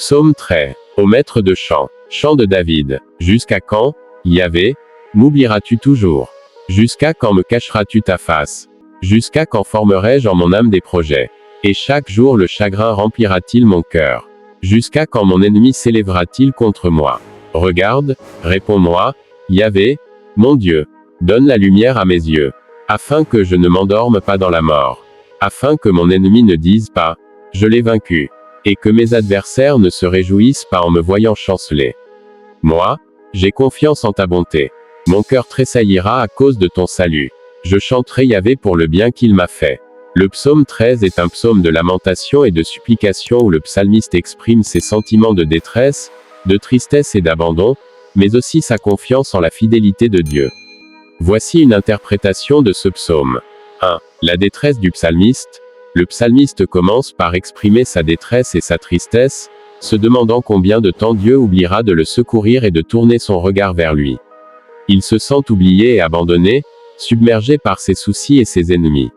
Psaume 13. Au maître de chant. Chant de David. Jusqu'à quand, Yahvé, m'oublieras-tu toujours? Jusqu'à quand me cacheras-tu ta face? Jusqu'à quand formerai-je en mon âme des projets? Et chaque jour le chagrin remplira-t-il mon cœur? Jusqu'à quand mon ennemi s'élèvera-t-il contre moi? Regarde, réponds-moi, Yahvé, mon Dieu. Donne la lumière à mes yeux, afin que je ne m'endorme pas dans la mort. Afin que mon ennemi ne dise pas, je l'ai vaincu. Et que mes adversaires ne se réjouissent pas en me voyant chanceler. Moi, j'ai confiance en ta bonté. Mon cœur tressaillira à cause de ton salut. Je chanterai Yahvé pour le bien qu'il m'a fait. Le psaume 13 est un psaume de lamentation et de supplication où le psalmiste exprime ses sentiments de détresse, de tristesse et d'abandon, mais aussi sa confiance en la fidélité de Dieu. Voici une interprétation de ce psaume. 1. La détresse du psalmiste. Le psalmiste commence par exprimer sa détresse et sa tristesse, se demandant combien de temps Dieu oubliera de le secourir et de tourner son regard vers lui. Il se sent oublié et abandonné, submergé par ses soucis et ses ennemis.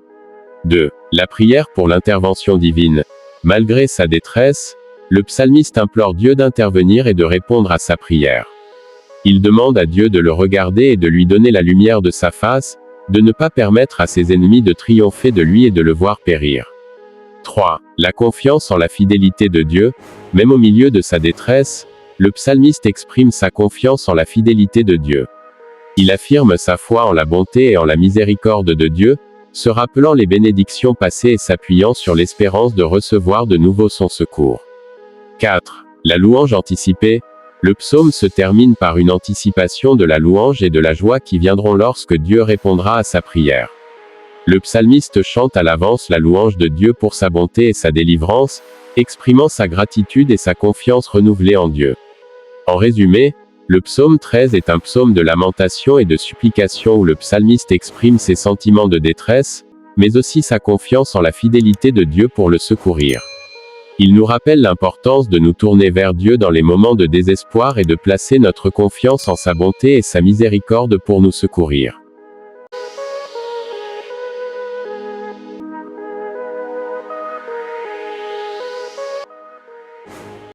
2. La prière pour l'intervention divine. Malgré sa détresse, le psalmiste implore Dieu d'intervenir et de répondre à sa prière. Il demande à Dieu de le regarder et de lui donner la lumière de sa face, de ne pas permettre à ses ennemis de triompher de lui et de le voir périr. 3. La confiance en la fidélité de Dieu. Même au milieu de sa détresse, le psalmiste exprime sa confiance en la fidélité de Dieu. Il affirme sa foi en la bonté et en la miséricorde de Dieu, se rappelant les bénédictions passées et s'appuyant sur l'espérance de recevoir de nouveau son secours. 4. La louange anticipée. Le psaume se termine par une anticipation de la louange et de la joie qui viendront lorsque Dieu répondra à sa prière. Le psalmiste chante à l'avance la louange de Dieu pour sa bonté et sa délivrance, exprimant sa gratitude et sa confiance renouvelée en Dieu. En résumé, le psaume 13 est un psaume de lamentation et de supplication où le psalmiste exprime ses sentiments de détresse, mais aussi sa confiance en la fidélité de Dieu pour le secourir. Il nous rappelle l'importance de nous tourner vers Dieu dans les moments de désespoir et de placer notre confiance en sa bonté et sa miséricorde pour nous secourir.